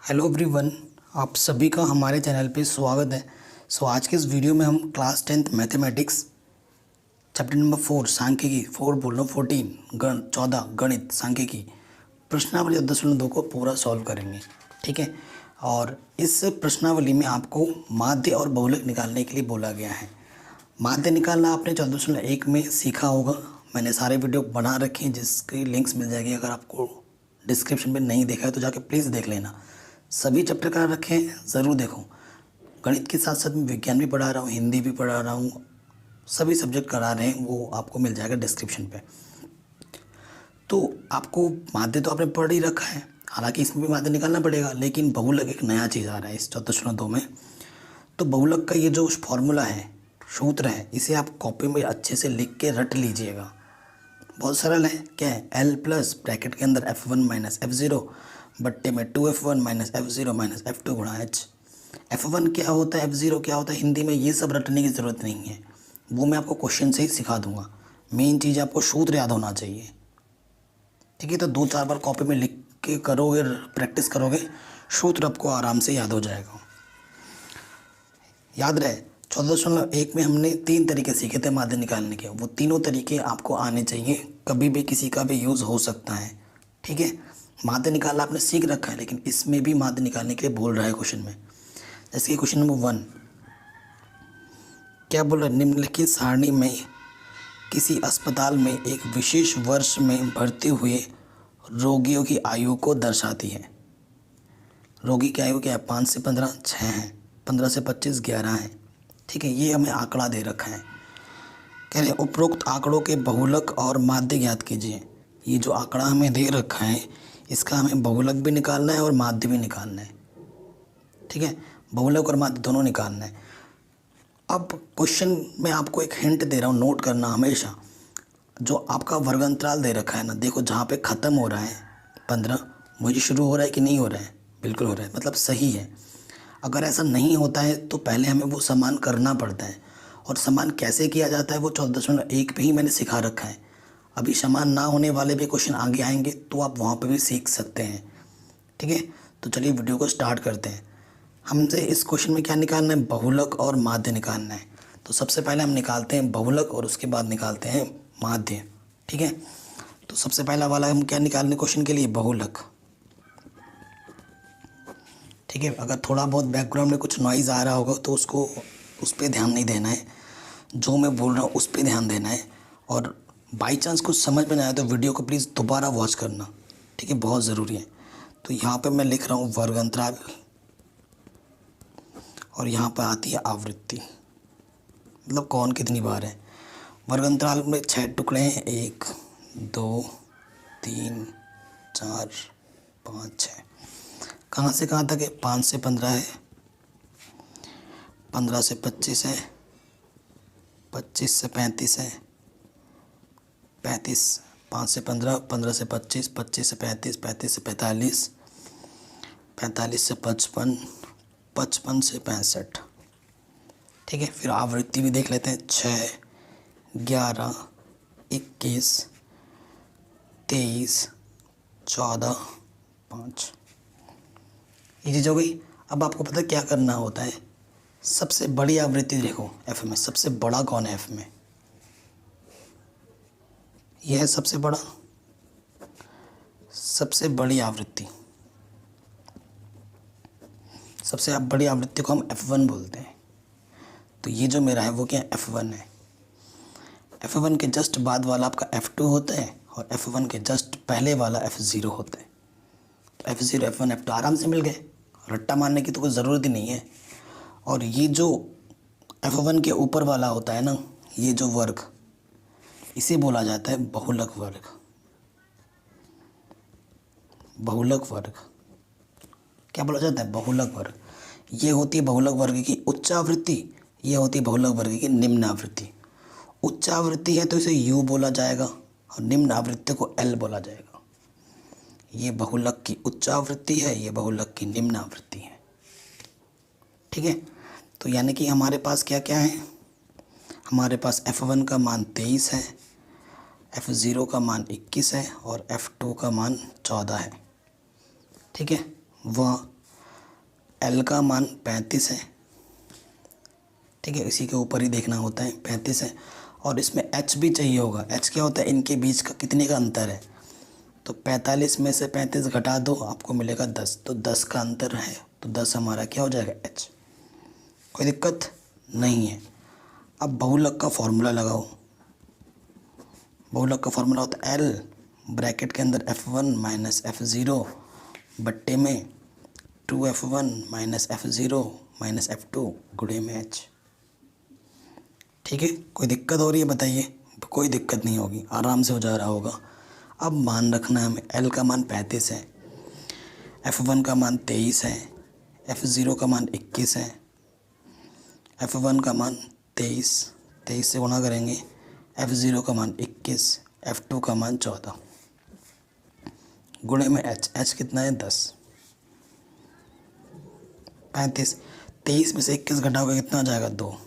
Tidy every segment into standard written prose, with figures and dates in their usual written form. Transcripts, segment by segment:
Hello everyone, आप सभी का हमारे चैनल पे स्वागत है। आज के इस वीडियो में हम class 10th mathematics chapter number 4 सांख्यिकी 4 बोल रहा हूँ 14 गणित सांख्यिकी प्रश्नावली 10.2 को पूरा सॉल्व करेंगे। ठीक है, और इस प्रश्नावली में आपको माध्य और बहुलक निकालने के लिए बोला गया है। माध्य निकालना आपने 14.1 में सीखा होगा। मैंने सारे वीडियो बना रखे हैं जिसकी लिंक्स मिल जाएगी। अगर आपको डिस्क्रिप्शन में नहीं देखा है तो जाके प्लीज़ देख लेना। सभी चैप्टर करा रखे हैं, ज़रूर देखो। गणित के साथ साथ मैं विज्ञान भी पढ़ा रहा हूँ, हिंदी भी पढ़ा रहा हूँ, सभी सब्जेक्ट करा रहे हैं, वो आपको मिल जाएगा डिस्क्रिप्शन पे। तो आपको माध्य तो आपने पढ़ ही रखा है, हालांकि इसमें भी माध्य निकालना पड़ेगा, लेकिन बहुलक एक नया चीज़ आ रहा है इस 14.2 में। तो बहुलक का ये जो फॉर्मूला है, सूत्र है, इसे आप कॉपी में अच्छे से लिख के रट लीजिएगा। बहुत सरल है। क्या है? L प्लस ब्रैकेट के अंदर F1 माइनस F0 बट्टे में 2F1 minus F0 minus F2 गुणा H। F1 क्या होता है, F0 क्या होता है, हिंदी में ये सब रटने की ज़रूरत नहीं है, वो मैं आपको क्वेश्चन से ही सिखा दूंगा। मेन चीज़ आपको सूत्र याद होना चाहिए। ठीक है, तो 2-4 बार कॉपी में लिख के करोगे, प्रैक्टिस करोगे, सूत्र आपको आराम से याद हो जाएगा। याद रहे 14.1 में हमने 3 तरीके सीखे थे माध्य निकालने के। वो तीनों तरीके आपको आने चाहिए, कभी भी किसी का भी यूज़ हो सकता है। ठीक है, माध्य निकालना आपने सीख रखा है, लेकिन इसमें भी माध्य निकालने के लिए बोल रहा है क्वेश्चन में। जैसे कि क्वेश्चन नंबर 1 क्या बोल रहा है, निम्नलिखित सारणी में किसी अस्पताल में एक विशेष वर्ष में भर्ती हुए रोगियों की आयु को दर्शाती है। रोगी की आयु क्या है? 5 से 15 6 है, 15 से 25 11 है। ठीक है, ये हमें आंकड़ा दे रखा है। कह रहे उपरोक्त आंकड़ों के बहुलक और माध्य ज्ञात कीजिए। ये जो आंकड़ा हमें दे रखा है, इसका हमें बहुलक भी निकालना है और माध्य भी निकालना है। ठीक है, बहुलक और माध्य दोनों निकालना है। अब क्वेश्चन में आपको एक हिंट दे रहा हूँ, नोट करना हमेशा। जो आपका वर्ग अंतराल दे रखा है ना, देखो जहाँ पे ख़त्म हो रहा है 15, मुझे शुरू हो रहा है कि नहीं हो रहा है? बिल्कुल हो रहा है, मतलब सही है। अगर ऐसा नहीं होता है तो पहले हमें वो समान करना पड़ता है, और समान कैसे किया जाता है वो 14.1 पे ही मैंने सिखा रखा है। अभी समान ना होने वाले भी क्वेश्चन आगे आएंगे तो आप वहाँ पे भी सीख सकते हैं। ठीक है, तो चलिए वीडियो को स्टार्ट करते हैं। हमसे इस क्वेश्चन में क्या निकालना है? बहुलक और माध्य निकालना है। तो सबसे पहले हम निकालते हैं बहुलक और उसके बाद निकालते हैं माध्य। ठीक है, तो सबसे पहला वाला हम क्या निकालने क्वेश्चन के लिए? बहुलक। ठीक है, अगर थोड़ा बहुत बैकग्राउंड में कुछ नॉइज़ आ रहा होगा तो उसको उस पर ध्यान नहीं देना है, जो मैं बोल रहा हूँ उस पर ध्यान देना है। और बाई चांस कुछ समझ में ना आए तो वीडियो को प्लीज़ दोबारा वॉच करना। ठीक है, बहुत ज़रूरी है। तो यहाँ पे मैं लिख रहा हूँ वर्ग अंतराल, और यहाँ पर आती है आवृत्ति, मतलब कौन कितनी बार है। वर्ग अंतराल में 6 टुकड़े हैं, 1 2 3 4 5 6। कहाँ से कहाँ तक है? 5 से 15 है, 15 से 25 है, 25 से 35 है, 35, 5 से 15, 15 से 25, 25 से 35, 35 से 45, 45 से 55, 55 से 65। ठीक है, फिर आवृत्ति भी देख लेते हैं। 6 11 21 23 14 5। ये चीज़ हो गई। अब आपको पता है क्या करना होता है? सबसे बड़ी आवृत्ति देखो एफ में, सबसे बड़ा कौन है एफ में? यह है सबसे बड़ा, सबसे बड़ी आवृत्ति। सबसे बड़ी आवृत्ति को हम F1 बोलते हैं। तो ये जो मेरा है वो क्या है? F1 है। F1 के जस्ट बाद वाला आपका F2 होता है, और F1 के जस्ट पहले वाला F0 होता है। तो F0 F1 F2 आराम से मिल गए, रट्टा मारने की तो कोई ज़रूरत ही नहीं है। और ये जो F1 के ऊपर वाला होता है ना, ये जो वर्ग, इसे बोला जाता है बहुलक वर्ग। बहुलक वर्ग क्या बोला जाता है? बहुलक वर्ग। ये होती है बहुलक वर्ग की उच्च आवृत्ति, ये होती है बहुलक वर्ग की निम्न आवृत्ति। उच्च आवृत्ति है तो इसे U बोला जाएगा, और निम्न आवृत्ति को L बोला जाएगा। ये बहुलक की उच्च आवृत्ति है, ये बहुलक की निम्न आवृत्ति है। ठीक है, तो यानी कि हमारे पास क्या क्या है? हमारे पास F1 का मान 23 है, F0 का मान 21 है, और F2 का मान 14 है। ठीक है, वह L का मान 35 है, ठीक है, इसी के ऊपर ही देखना होता है, 35 है। और इसमें H भी चाहिए होगा। H क्या होता है, इनके बीच का कितने का अंतर है। तो 45 में से 35 घटा दो, आपको मिलेगा 10। तो 10 का अंतर है, तो 10 हमारा क्या हो जाएगा, H। कोई दिक्कत नहीं है। अब बहुलक का फॉर्मूला लगाओ। बहुलक का फॉर्मूला होता है L ब्रैकेट के अंदर F1 माइनस F0 बट्टे में 2F1 minus F0 minus F2 गुणे में H। ठीक है, कोई दिक्कत हो रही है बताइए। कोई दिक्कत नहीं होगी, आराम से हो जा रहा होगा। अब मान रखना है हमें, L का मान 35 है, F1 का मान 23 है, F0 का मान 21 है, F1 का मान 23 से गुणा करेंगे, F0 का मान 21, F2 का मान 14 गुणे में H कितना है 10। 23 में से 21 घटाओगे कितना आ जाएगा 2,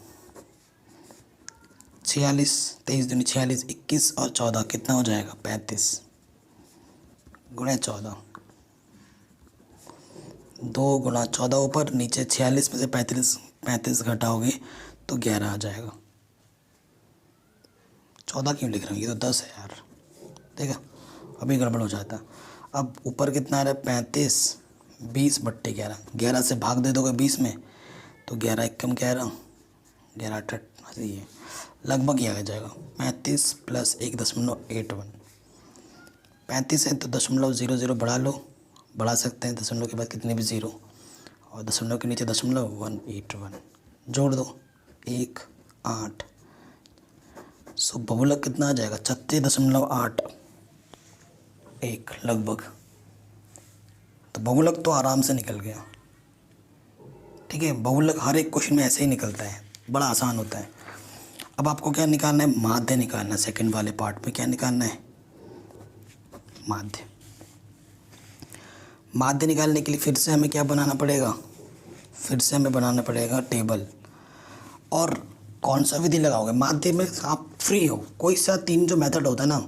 46, 23 दूनी 46, 21 और 14 कितना हो जाएगा 35 गुणे 14। 2 गुणा 14 ऊपर, नीचे 46 में से 35 घटाओगे तो 11 आ जाएगा। 14 क्यों लिख रहे हो, ये तो 10 है यार, ठीक है, अभी गड़बड़ हो जाता। अब ऊपर कितना आ रहा है 35, 20 बट्टे 11, 11 से भाग दे दोगे 20 में तो 11 एकम 11, 11 8 ये लगभग ये आ जाएगा 35 प्लस 1.81। 35 है तो 0.00 बढ़ा लो, बढ़ा सकते हैं, दशमलव के बाद कितने भी ज़ीरो, और दशमलव के नीचे 0.181 जोड़ दो 1 8। सो बहुलक कितना आ जाएगा 36.81 लगभग। तो बहुलक तो आराम से निकल गया, ठीक है। बहुलक हर एक क्वेश्चन में ऐसे ही निकलता है, बड़ा आसान होता है। अब आपको क्या निकालना है, माध्य निकालना है। सेकंड वाले पार्ट में क्या निकालना है, माध्य। माध्य निकालने के लिए फिर से हमें क्या बनाना पड़ेगा, फिर से हमें बनाना पड़ेगा टेबल। और कौन सा विधि लगाओगे माध्य में, आप फ्री हो, कोई सा 3 जो मेथड होता है ना,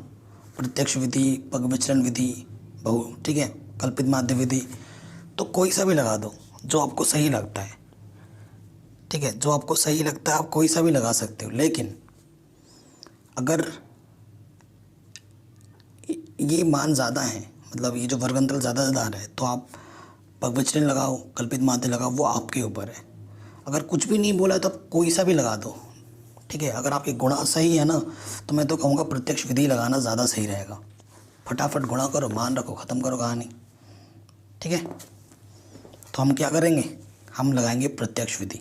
प्रत्यक्ष विधि, पग विचलन विधि, ठीक है, कल्पित माध्य विधि, तो कोई सा भी लगा दो जो आपको सही लगता है, ठीक है, जो आपको सही लगता है आप कोई सा भी लगा सकते हो। लेकिन अगर ये मान ज़्यादा है, मतलब ये जो वर्गंतल ज़्यादा आ रहा है, तो आप पग विचलन लगाओ, कल्पित माध्य लगाओ, वो आपके ऊपर है। अगर कुछ भी नहीं बोला तो आप कोई सा भी लगा दो, ठीक है। अगर आपके गुणा सही है ना, तो मैं तो कहूँगा प्रत्यक्ष विधि लगाना ज़्यादा सही रहेगा। फटाफट गुणा करो, मान रखो, ख़त्म करो कहानी, ठीक है। तो हम क्या करेंगे, हम लगाएंगे प्रत्यक्ष विधि।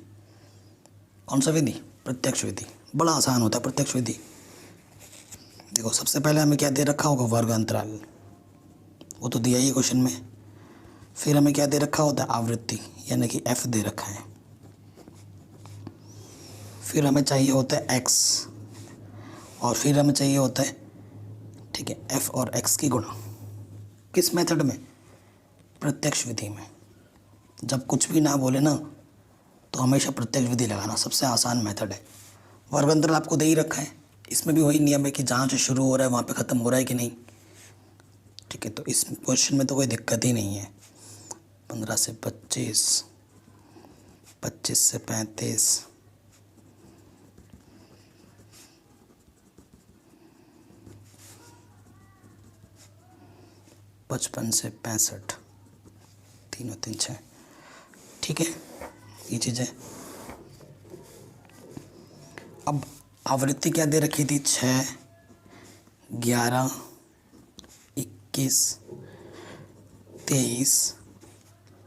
कौन सा विधि, प्रत्यक्ष विधि, बड़ा आसान होता है प्रत्यक्ष विधि। देखो सबसे पहले हमें क्या दे रखा होगा, वर्ग अंतराल, वो तो दिया ही क्वेश्चन में। फिर हमें क्या दे रखा होता है, आवृत्ति, यानी कि f दे रखा है। फिर हमें चाहिए होता है x, और फिर हमें चाहिए होता है, ठीक है, f और x की गुणा। किस मेथड में, प्रत्यक्ष विधि में। जब कुछ भी ना बोले ना तो हमेशा प्रत्यक्ष विधि लगाना सबसे आसान मेथड है। वर्ग अंतराल आपको दे ही रखा है, इसमें भी वही नियम है कि जहाँ से शुरू हो रहा है वहाँ पे ख़त्म हो रहा है कि नहीं, ठीक है। तो इस क्वेश्चन में तो कोई दिक्कत ही नहीं है। 15 से 25, 25 से 35, 55 से 65, 3 और 3 6, ठीक है, ये चीज़ें। अब आवृत्ति क्या दे रखी थी, 6, 11, 21, 23,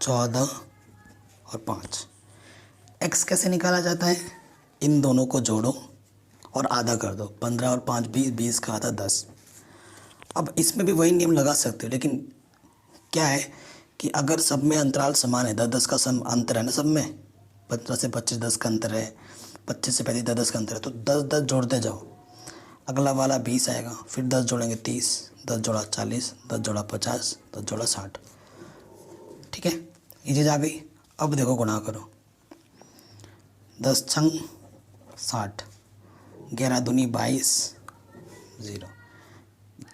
14 और 5। x कैसे निकाला जाता है, इन दोनों को जोड़ो और आधा कर दो, 15 और 5 20, 20 का आधा 10। अब इसमें भी वही नियम लगा सकते हो, लेकिन क्या है कि अगर सब में अंतराल समान है, 10 10 का अंतर है ना सब में, 15 से 25 10 का अंतर है, 25 से 35 10 का अंतर है, तो 10 10 जोड़ते जाओ, अगला वाला 20 आएगा, फिर 10 जोड़ेंगे 30, 10 जोड़ा 40, 10 जोड़ा 50, 10 जोड़ा 60, ठीक है, ये चीज़ आ गई। अब देखो गुणा करो, 10 छंग 60, 11 दूनी 22, 0,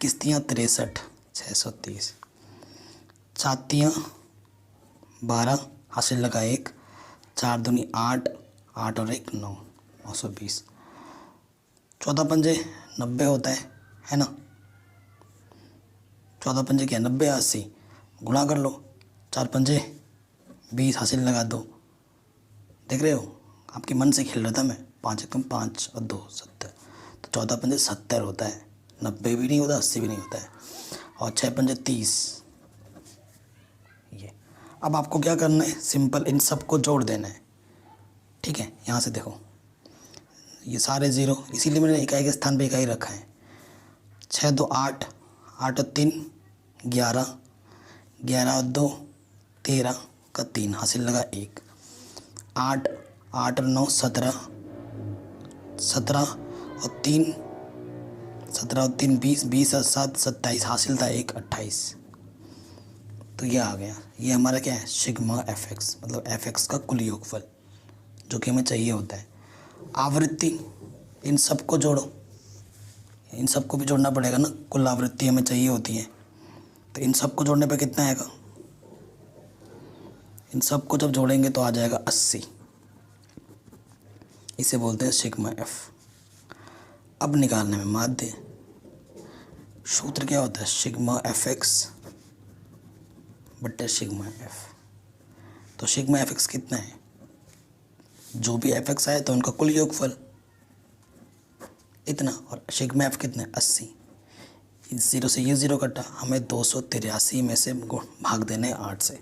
किस्तियाँ 63, 630, छातियाँ 12, हासिल लगा 1, 4 दूनी 8, 8 और 1 9, 920। 14 पंजे 90 होता है ना। 14 पंजे क्या 90 80, गुणा कर लो। 4 पंजे 20, हासिल लगा 2। देख रहे हो, आपके मन से खेल रहा था मैं। 5 एकम 5 और 2 70, तो 14 पंजे 70 होता है, 90 भी नहीं होता, 80 भी नहीं होता है। और 6 पंजे 30। ये अब आपको क्या करना है, सिंपल इन सबको जोड़ देना है। ठीक है, यहाँ से देखो ये सारे ज़ीरो, इसीलिए मैंने इकाई के स्थान पे इकाई रखा है। 6 2 8, 8 और 3 11, 11 और 2 13 का 3, हासिल लगा 1। 8 8 और 9 17, 17 और 3 17 और 3 20, 20 और 7 27, हासिल था 1 28। तो ये आ गया, ये हमारा क्या है, सिग्मा एफ एक्स, मतलब एफ एक्स का कुल योगफल जो कि हमें चाहिए होता है। आवृत्ति, इन सबको जोड़ो, इन सबको भी जोड़ना पड़ेगा ना, कुल आवृत्ति हमें चाहिए होती है। तो इन सबको जोड़ने पे कितना आएगा, इन सबको जब जोड़ेंगे तो आ जाएगा 80। इसे बोलते हैं सिग्मा एफ। अब निकालने में माध्य, सूत्र क्या होता है, सिग्मा एफ एक्स बटे सिग्मा एफ। तो सिग्मा एफ एक्स कितना है, जो भी एफ एक्स आए तो उनका कुल योगफल इतना, और सिग्मा एफ कितना है 80। इस 0 से ये 0 कटा, हमें 283 में से भाग देने 8 से।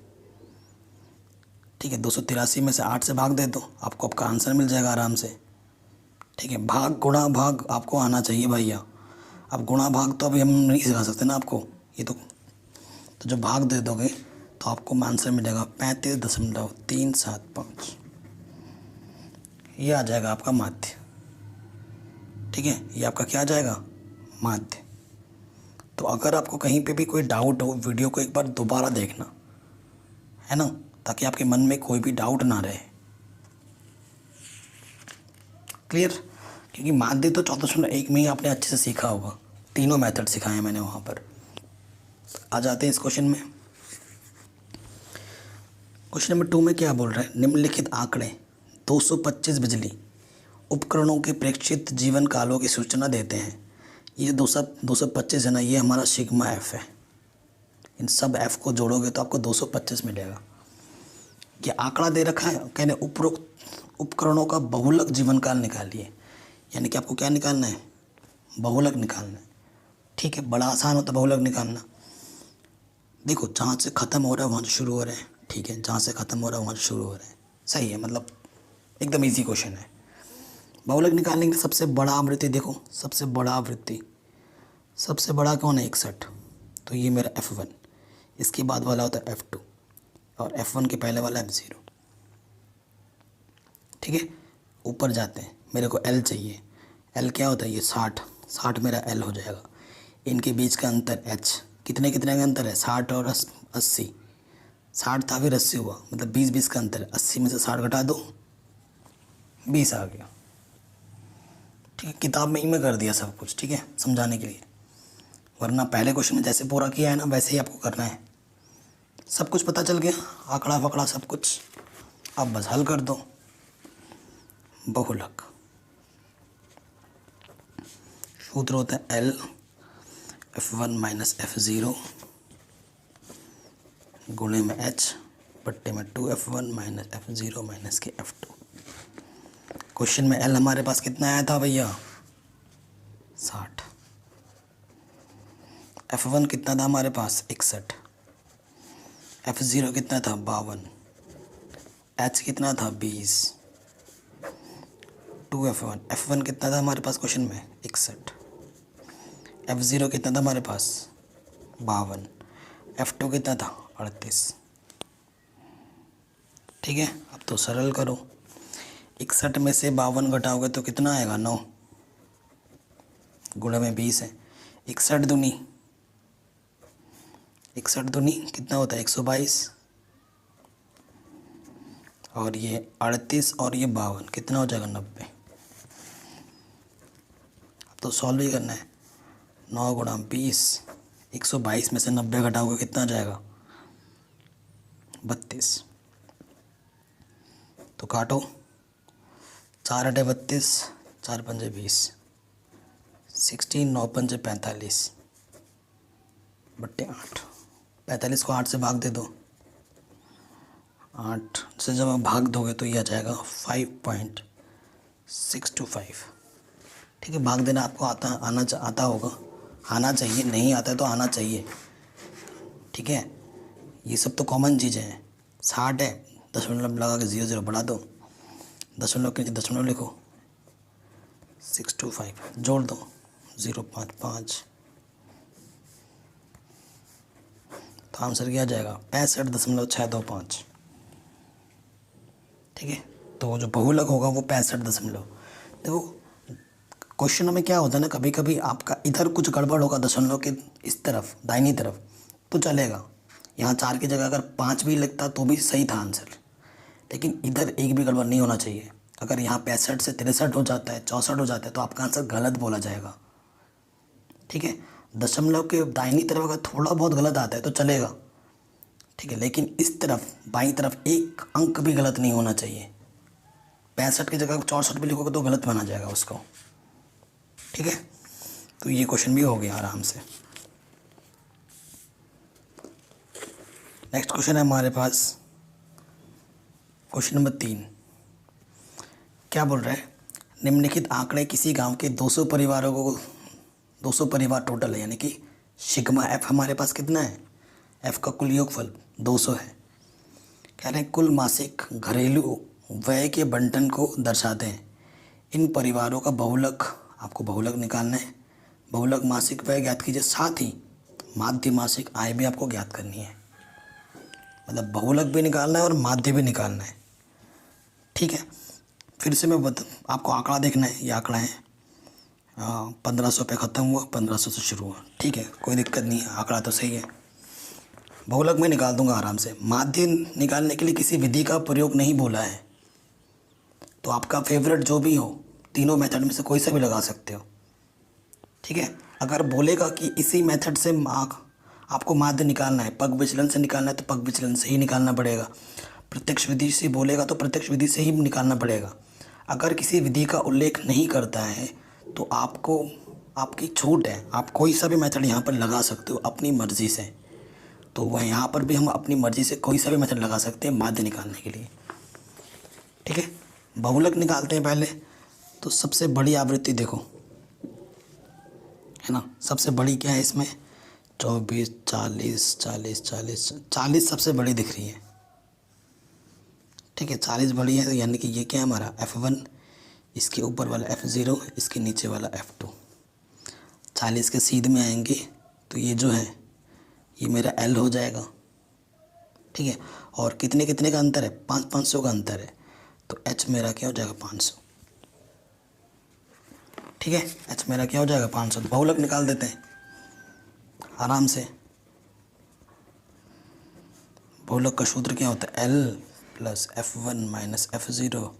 ठीक है, 283 में से 8 से भाग दे दो, आपको आपका आंसर मिल जाएगा आराम से। ठीक है, भाग गुणा भाग आपको आना चाहिए भैया। अब गुणा भाग तो अभी हम नहीं सिखा सकते ना आपको, ये तो जब भाग दे दोगे तो आपको आंसर मिलेगा 35.375। ये आ जाएगा आपका माध्य। ठीक है, ये आपका क्या आ जाएगा, माध्य। तो अगर आपको कहीं पे भी कोई डाउट हो, वीडियो को एक बार दोबारा देखना है ना, ताकि आपके मन में कोई भी डाउट ना रहे। क्लियर, क्योंकि माध्य तो 14.1 में ही आपने अच्छे से सीखा होगा, तीनों मेथड सिखाए हैं मैंने वहाँ पर। आ जाते हैं इस क्वेश्चन में। क्वेश्चन नंबर 2 में क्या बोल रहा है, निम्नलिखित आंकड़े 225 बिजली उपकरणों के प्रेक्षित जीवन कालों की सूचना देते हैं। ये 225 है ना, ये हमारा सिग्मा एफ है। इन सब एफ को जोड़ोगे तो आपको 225 मिलेगा। ये आंकड़ा दे रखा है, कहने उपरोक्त उपकरणों का बहुलक जीवन काल निकालिए, यानी कि आपको क्या निकालना है, बहुलक निकालना है। ठीक है, बड़ा आसान होता है बहुलक निकालना। देखो, जहाँ से ख़त्म हो रहा है वहाँ से शुरू हो रहे हैं। ठीक है, जहाँ से ख़त्म हो रहा है वहाँ से शुरू हो रहे हैं, सही है, मतलब एकदम इजी क्वेश्चन है। बहुलक निकालने के लिए सबसे बड़ा आवृत्ति देखो, सबसे बड़ा आवृत्ति, सबसे बड़ा कौन है 61, तो ये मेरा F1। इसके बाद वाला होता है F2 और F1 के पहले वाला F0। ठीक है, ऊपर जाते हैं, मेरे को L चाहिए। L क्या होता है, ये 60 मेरा L हो जाएगा। इनके बीच का अंतर H, कितने कितने का अंतर है, 60 और 80। 60 था फिर 80 हुआ, मतलब 20 का अंतर है। 80 में से 60 घटा दो, 20 आ गया। ठीक है, किताब में ही मैं कर दिया सब कुछ, ठीक है, समझाने के लिए, वरना पहले क्वेश्चन में जैसे पूरा किया है ना वैसे ही आपको करना है। सब कुछ पता चल गया, आंकड़ा फकड़ा सब कुछ, अब बस हल कर दो। बहुलक सूत्र होता है L F1 माइनस F0 गुणे में H बट्टे में 2F1 माइनस F0 माइनस के F2। क्वेश्चन में L हमारे पास कितना आया था भैया, 60। F1 कितना था हमारे पास, 61। F0 कितना था, 52। H कितना था, 20। 2F1, F1 कितना था हमारे पास क्वेश्चन में, 61। F0 कितना था हमारे पास, 52। F2 कितना था, 38। ठीक है, अब तो सरल करो, 61 में से 52 घटाओगे तो कितना आएगा, 9 गुणा में 20 है। 61 दूनी कितना होता है, 122। और ये 38 और ये 52 कितना हो जाएगा, 90। अब तो सॉल्व ही करना है। 9 गुणा 20, 122 में से 90 घटाओगे कितना आ जाएगा, 32। तो काटो, 4×8 = 32, 4×5 = 20, 16, 9×5 = 45 बट्टे 8। 45 को 8 से भाग दे दो, 8 से जब आप भाग दोगे तो ये आ जाएगा 5.625। ठीक है, भाग देना आपको आता होगा, आना चाहिए, नहीं आता है तो आना चाहिए। ठीक है, ये सब तो कॉमन चीज़ें हैं। 60 है, दशमलव लगा के 0 0 बढ़ा दो, दशमलव के नीचे दशमलव लिखो, 625 जोड़ दो, 0.55, तो आंसर क्या आ जाएगा 65.625। ठीक है, तो जो बहुलक होगा वो 65 देखो क्वेश्चनों में क्या होता है ना, कभी कभी आपका इधर कुछ गड़बड़ होगा दशमलव के इस तरफ दाहिनी तरफ तो चलेगा, यहाँ 4 की जगह अगर 5 भी लगता तो भी सही था आंसर, लेकिन इधर एक भी गड़बड़ नहीं होना चाहिए। अगर यहाँ 65 से 63 हो जाता है, 64 हो जाता है तो आपका आंसर गलत बोला जाएगा। ठीक है, दशमलव के दाहिनी तरफ अगर थोड़ा बहुत गलत आता है तो चलेगा। ठीक है, लेकिन इस तरफ बाईं तरफ एक अंक भी गलत नहीं होना चाहिए। 65 की जगह 64 भी लिखोगे तो गलत माना जाएगा उसको। ठीक है, तो ये क्वेश्चन भी हो गया आराम से। नेक्स्ट क्वेश्चन है हमारे पास क्वेश्चन नंबर 3। क्या बोल रहा है, निम्नलिखित आंकड़े किसी गांव के 200 परिवारों को, 200 परिवार टोटल है, यानी कि सिग्मा एफ हमारे पास कितना है, एफ का कुल योगफल 200 है। कह रहे हैं कुल मासिक घरेलू व्यय के बंटन को दर्शाते हैं। इन परिवारों का बहुलक, आपको बहुलक निकालना है। बहुलक मासिक व्यय ज्ञात कीजिए, साथ ही माध्य मासिक आय भी आपको ज्ञात करनी है। मतलब बहुलक भी निकालना है और माध्य भी निकालना है। ठीक है, फिर से मैं आपको आंकड़ा देखना है। ये आंकड़ा है 1500 पे ख़त्म हुआ, 1500 से शुरू हुआ। ठीक है, कोई दिक्कत नहीं है, आंकड़ा तो सही है। बहुलक मैं निकाल दूंगा आराम से। माध्य निकालने के लिए किसी विधि का प्रयोग नहीं बोला है, तो आपका फेवरेट जो भी हो, तीनों मेथड में से कोई सा भी लगा सकते हो। ठीक है, अगर बोलेगा कि इसी मेथड से आपको माध्य निकालना है, पग विचलन से निकालना है तो पग विचलन से ही निकालना पड़ेगा। प्रत्यक्ष विधि से बोलेगा तो प्रत्यक्ष विधि से ही निकालना पड़ेगा। अगर किसी विधि का उल्लेख नहीं करता है तो आपको, आपकी छूट है, आप कोई सा भी मेथड यहाँ पर लगा सकते हो अपनी मर्ज़ी से। तो वह यहाँ पर भी हम अपनी मर्ज़ी से कोई सा भी मेथड लगा सकते हैं माध्य निकालने के लिए। ठीक है, बहुलक निकालते हैं पहले। तो सबसे बड़ी आवृत्ति देखो, है ना, सबसे बड़ी क्या है इसमें, 24, 40, 40, 40, 40 सबसे बड़ी दिख रही है। ठीक है, 40 बड़ी है, तो यानी कि ये क्या है हमारा F1, इसके ऊपर वाला F0, इसके नीचे वाला F2। 40 के सीध में आएंगे तो ये जो है ये मेरा L हो जाएगा। ठीक है, और कितने कितने का अंतर है, 500 का अंतर है, तो H मेरा क्या हो जाएगा 500। ठीक है, H मेरा क्या हो जाएगा 500। बहुलक निकाल देते हैं आराम से। बहुलक का सूत्र क्या होता है, L + F1 - F0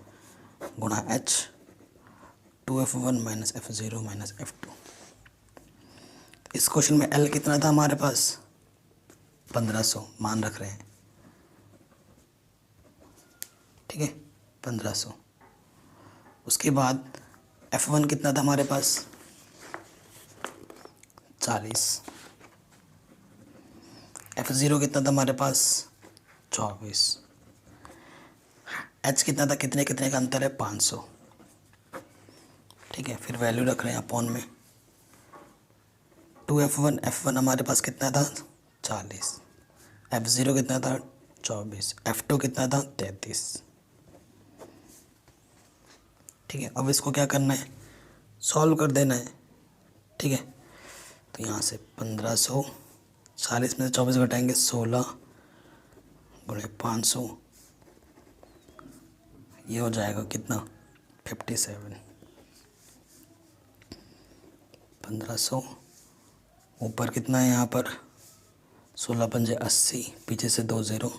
गुणा H, 2F1 - F0 - F2। इस क्वेश्चन में L कितना था हमारे पास, 1500 मान रख रहे हैं। ठीक है, 1500। उसके बाद F1 कितना था हमारे पास, 40। F0 कितना था हमारे पास, 24। H कितना था, कितने कितने का अंतर है, 500। ठीक है, फिर वैल्यू रख रहे हैं अपॉन में। 2F1, F1 हमारे पास कितना था, 40। F0 कितना था, 24। F2 कितना था, 33। ठीक है, अब इसको क्या करना है, सॉल्व कर देना है। ठीक है, तो यहाँ से 1500, 40 में से 24 घटाएंगे, 16 गुणे 500, ये हो जाएगा कितना, 57। 1500 ऊपर कितना है यहाँ पर, 16 पंजे 80, पीछे से 2 0,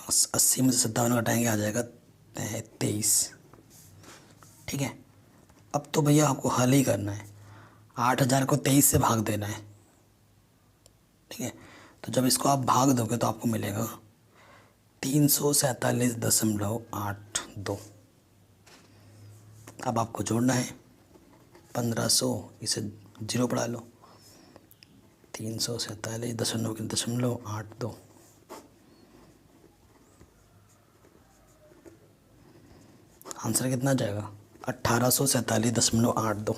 80 में से 57 घटाएंगे, आ जाएगा 23। ठीक है, अब तो भैया आपको हल ही करना है। 8000 को 23 से भाग देना है। ठीक है, तो जब इसको आप भाग दोगे तो आपको मिलेगा 347.82। अब आपको जोड़ना है 1500, इसे जीरो बढ़ा लो, 347.82। आंसर कितना जाएगा? 1847.82।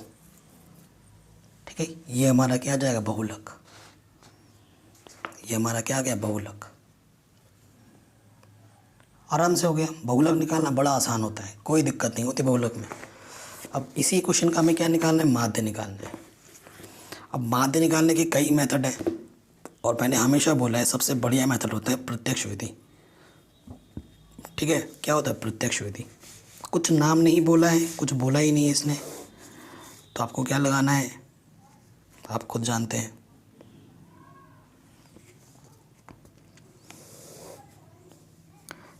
ठीक है, ये हमारा क्या जाएगा? बहुलक। ये हमारा क्या गया? बहुलक। आराम से हो गया। बहुलक निकालना बड़ा आसान होता है, कोई दिक्कत नहीं होती बहुलक में। अब इसी क्वेश्चन का हमें क्या निकालना है? माध्य निकालना है। अब माध्य निकालने के कई मेथड हैं, और मैंने हमेशा बोला है सबसे बढ़िया मेथड होता है प्रत्यक्ष विधि। ठीक है, क्या होता है प्रत्यक्ष विधि? कुछ नाम नहीं बोला है, कुछ बोला ही नहीं है इसने, तो आपको क्या लगाना है आप खुद जानते हैं।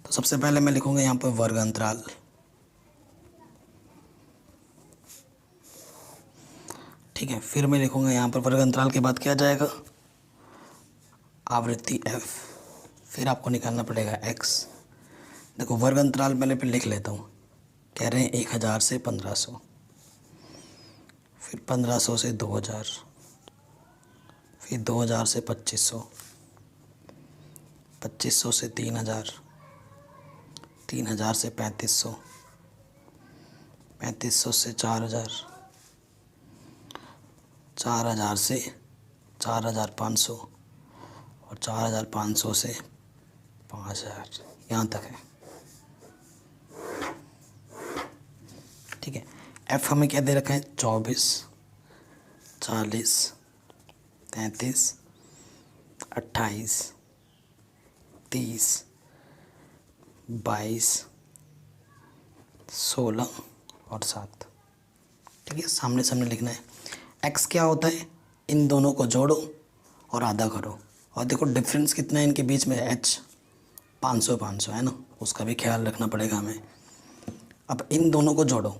तो सबसे पहले मैं लिखूंगा यहाँ पर वर्ग अंतराल। ठीक है, फिर मैं लिखूंगा यहाँ पर वर्ग अंतराल के बाद क्या जाएगा? आवृत्ति f। फिर आपको निकालना पड़ेगा x। देखो वर्ग अंतराल पहले पे लिख लेता हूँ। कह रहे हैं 1000 से 1500, फिर 1500 से 2000, फिर 2000 से 2500, 2500 से 3000, 3000 से 3500, 3500 से 4000, 4000 से 4500, और 4500 से 5000, यहाँ तक है। ठीक है, एफ हमें क्या दे रखा है? 24, 40, 33, 28, 30, 22, 16 और 7। ठीक है, सामने सामने लिखना है। एक्स क्या होता है? इन दोनों को जोड़ो और आधा करो, और देखो डिफरेंस कितना है इनके बीच में? एच 500 500 है ना, उसका भी ख्याल रखना पड़ेगा हमें। अब इन दोनों को जोड़ो,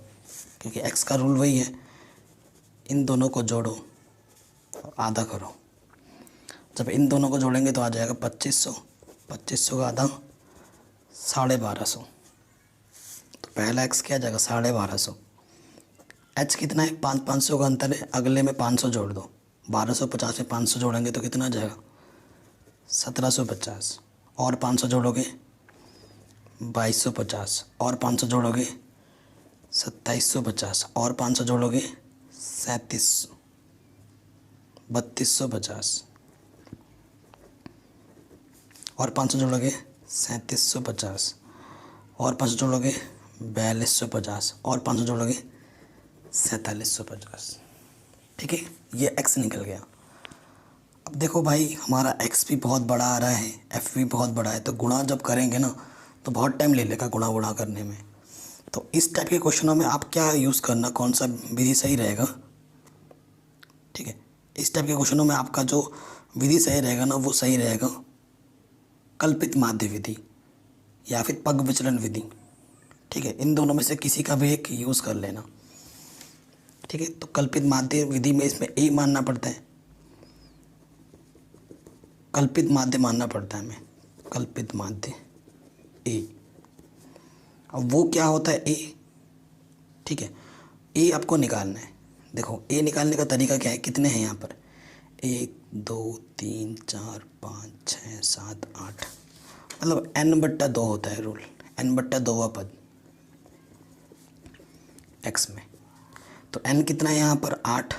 क्योंकि एक्स का रूल वही है, इन दोनों को जोड़ो और आधा करो। जब इन दोनों को जोड़ेंगे तो आ जाएगा 2500, 2500 का आधा 1250। तो पहला एक्स क्या आ जाएगा? 1250। एच कितना है? 500 का अंतर है, अगले में 500 जोड़ दो। 1250 में 500 जोड़ेंगे तो कितना आ जाएगा? 1750। और 500 जोड़ोगे 2250, और 500 जोड़ोगे 2750, और 500 जोड़ोगे 3250, और 500 जोड़ोगे 3750, और 500 जोड़ोगे 4250, और 500 जोड़ोगे 4750। ठीक है, ये x निकल गया। अब देखो भाई, हमारा x भी बहुत बड़ा आ रहा है, f भी बहुत बड़ा है, तो गुणा जब करेंगे ना तो बहुत टाइम ले लेगा गुणा गुणा करने में। तो इस टाइप के क्वेश्चनों में आप क्या यूज़ करना, कौन सा विधि सही रहेगा? ठीक है, इस टाइप के क्वेश्चनों में आपका जो विधि सही रहेगा ना, वो सही रहेगा कल्पित माध्य विधि या फिर पग विचलन विधि। ठीक है, इन दोनों में से किसी का भी एक यूज़ कर लेना। ठीक है, तो कल्पित माध्य विधि में इसमें ए मानना पड़ता है, कल्पित माध्य मानना पड़ता है हमें, कल्पित माध्य ए। अब वो क्या होता है ए? ठीक है, ए आपको निकालना है। देखो ए निकालने का तरीका क्या है? कितने हैं यहाँ पर? 1 2 3 4 5 6 7 8, मतलब n/2 होता है रूल, n/2वां पद x में। तो n कितना है यहाँ पर? 8,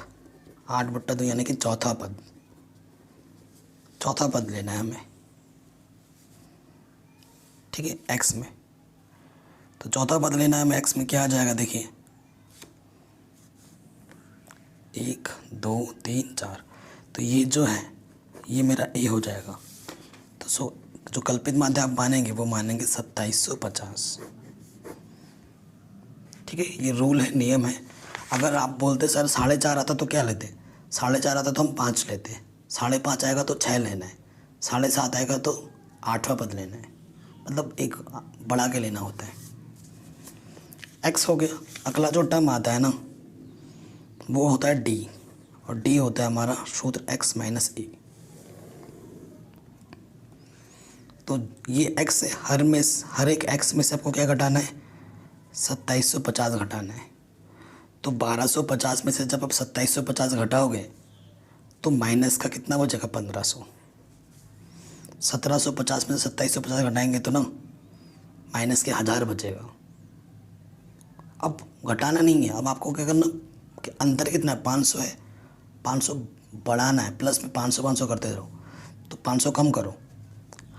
8/2 यानी कि चौथा पद, चौथा पद लेना है हमें। ठीक है, x में, तो चौथा पद लेना है हमें। x में क्या आ जाएगा? देखिए 1 2 3 4, तो ये जो है ये मेरा a हो जाएगा। तो जो कल्पित माध्य आप मानेंगे वो मानेंगे 2750। ठीक है, ये रूल है, नियम है। अगर आप बोलते सर 4.5 आता तो क्या लेते? 4.5 आता तो हम 5 लेते, 5.5 आएगा तो 6 लेना है, 7.5 आएगा तो 8वां पद लेना है, मतलब एक बढ़ा के लेना होता है। x हो गया। अगला जो टर्म आता है ना वो होता है d, और d होता है हमारा सूत्र x - a। तो ये x है, हर एक x में से आपको क्या घटाना है, 2750 घटाना है। तो 1250 में से जब आप 2750 घटाओगे तो माइनस का कितना बचेगा, 1500। 1750 में से 2750 घटाएंगे तो ना माइनस के 1000 बचेगा। अब घटाना नहीं है, अब आपको क्या करना कि अंतर कितना है, 500 है, 500 बढ़ाना है, प्लस में 500 500 करते रहो। तो 500 कम करो,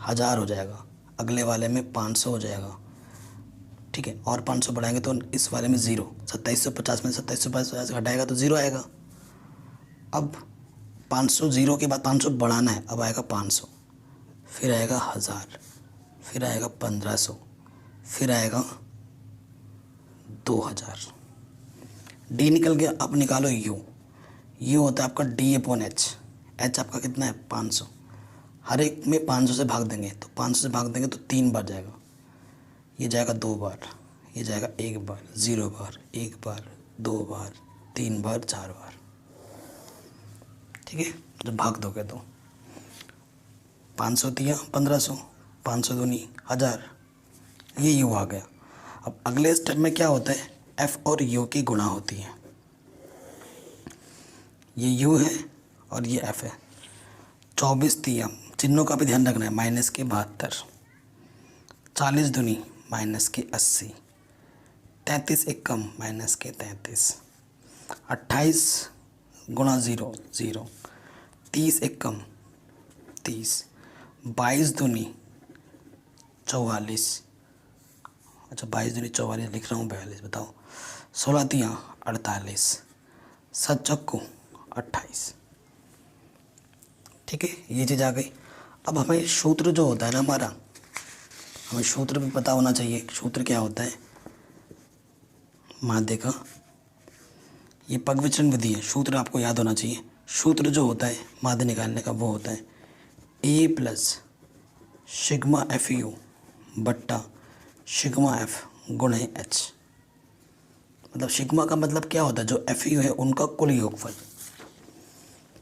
1000 हो जाएगा, अगले वाले में 500 हो जाएगा, ठीक है। और 500 बढ़ाएंगे तो इस वाले में 0, 2750 में 2750 घटाएगा तो 0 आएगा। अब 500 0 के बाद 500 बढ़ाना है, अब आएगा 500, फिर आएगा 1000, फिर आएगा 1500, फिर आएगा 2000। डी निकल गया। अब निकालो यू होता है आपका D/H। H आपका कितना है, 500। हर एक में 500 से भाग देंगे, तो 500 से भाग देंगे तो 3 बार जाएगा, ये जाएगा 2 बार, ये जाएगा 1 बार, 0 बार, 1 बार, 2 बार, 3 बार, 4 बार, ठीक है। जब भाग दोगे तो 500 दिया 1500, 500 दूनी 1000, ये यू आ गया। अब अगले स्टेप में क्या होता है, एफ और यू की गुणा होती है। ये यू है और ये एफ है। 24 दिया, चिन्हों का भी ध्यान रखना है, माइनस के 72, 40 दूनी माइनस के 80, 33 एक कम माइनस के 33, 28 गुणा 0 0, 30 एक कम 30, 22 दूनी 44, अच्छा 22 दूनी 44 लिख रहा हूँ, 42 बताओ, 16 तियाँ 48, 7 चक्कू 28, ठीक है। ये चीज़ आ गई। अब हमें सूत्र जो होता है ना हमारा, हमें सूत्र भी पता होना चाहिए। सूत्र क्या होता है, माध्य का ये पगविचरण विधि है, सूत्र आपको याद होना चाहिए। सूत्र जो होता है माध्य निकालने का वो होता है A plus sigma F you बट्टा सिग्मा एफ गुणे H। मतलब सिग्मा का मतलब क्या होता है, जो एफ यू है उनका कुल योगफल।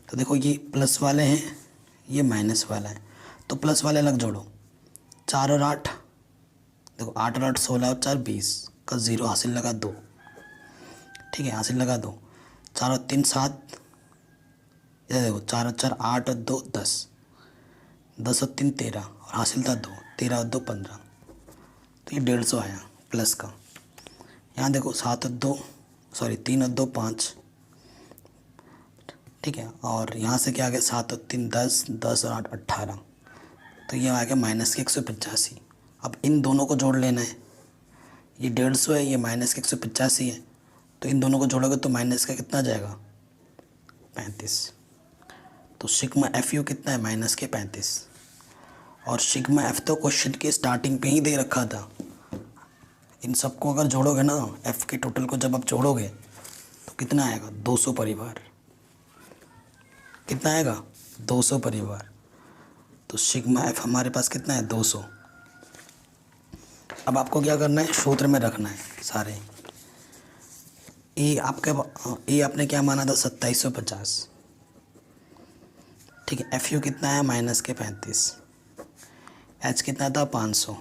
तो देखो ये प्लस वाले हैं, ये माइनस वाला है, तो प्लस वाले अलग जोड़ो, 4 और 8, देखो 8 और 8 16 और 4 20 का 0 हासिल लगा 2, ठीक है, हासिल लगा 2, 4 और 3 7, इधर देखो 4 और 4 8 और 2 10, 10 और 3 13 और हासिल था 2, 13 और 2 15, तो ये 150 आया प्लस का। यहाँ देखो 7 और 2 सॉरी 3 और 2 5, ठीक है, और यहाँ से क्या आ गया 7 और 3 10, 10 और 8 18, तो ये आ गया माइनस के 185। अब इन दोनों को जोड़ लेना है, ये 150 है, ये माइनस के 185 है, तो इन दोनों को जोड़ोगे तो माइनस का कितना जाएगा 35। तो सिग्मा एफ यू कितना है, माइनस के 35। और सिग्मा एफ तो क्वेश्चन के स्टार्टिंग पे ही दे रखा था। इन सबको अगर जोड़ोगे ना, एफ के टोटल को जब आप जोड़ोगे तो कितना आएगा 200 परिवार, कितना आएगा 200 परिवार। तो सिग्मा एफ हमारे पास कितना है 200। अब आपको क्या करना है, सूत्र में रखना है सारे। ए आपने क्या माना था 2750, ठीक है। एफ यू कितना है माइनस के 35, एच कितना था 500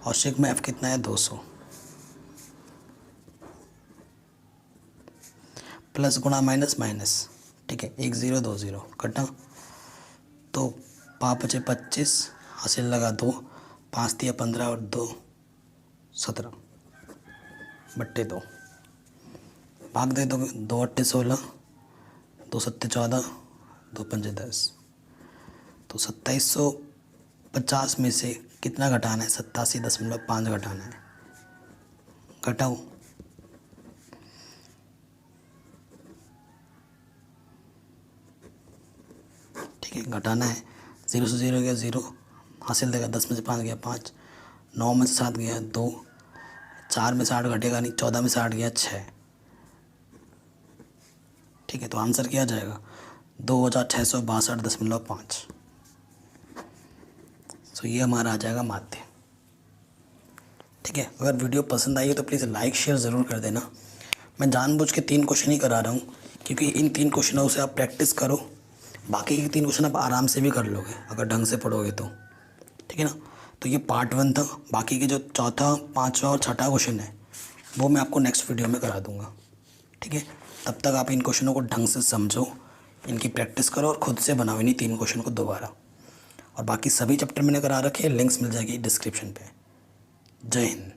और सिग्मा एफ कितना है 200। प्लस गुणा माइनस माइनस, ठीक है, 1 0 2 0 कटा, तो 5 बचे 25 हासिल लगा 2, 5 दिया 15 और 2 17 बट्टे 2, भाग दे दो, 2 8 16, 2 7 14, 2 5 10, तो 2750 में से कितना घटाना है 87.5 घटाना है, घटाओ, ठीक है, घटाना है। 0 से 0 गया 0, हासिल देगा 10 में से 5 गया 5, 9 में से 7 गया 2, 4 में से 8 घटेगा नहीं, 14 में से 8 गया 6, ठीक है। तो आंसर क्या जाएगा 2662.5। सो ये हमारा आ जाएगा माध्य, ठीक है। अगर वीडियो पसंद आई हो तो प्लीज़ लाइक शेयर ज़रूर कर देना। मैं जानबूझ के 3 क्वेश्चन ही करा रहा हूँ क्योंकि इन 3 क्वेश्चनों से आप प्रैक्टिस करो, बाकी के 3 क्वेश्चन आप आराम से भी कर लोगे अगर ढंग से पढ़ोगे तो। ठीक है ना। तो ये पार्ट 1 था। बाकी के जो चौथा, पाँचवा और छठा क्वेश्चन है वो मैं आपको नेक्स्ट वीडियो में करा दूंगा। ठीक है, तब तक आप इन क्वेश्चनों को ढंग से समझो, इनकी प्रैक्टिस करो और ख़ुद से बनाओ इन्हीं 3 क्वेश्चन को दोबारा। और बाकी सभी चैप्टर मैंने करा रखे हैं, लिंक्स मिल जाएगी डिस्क्रिप्शन पे। जय हिंद।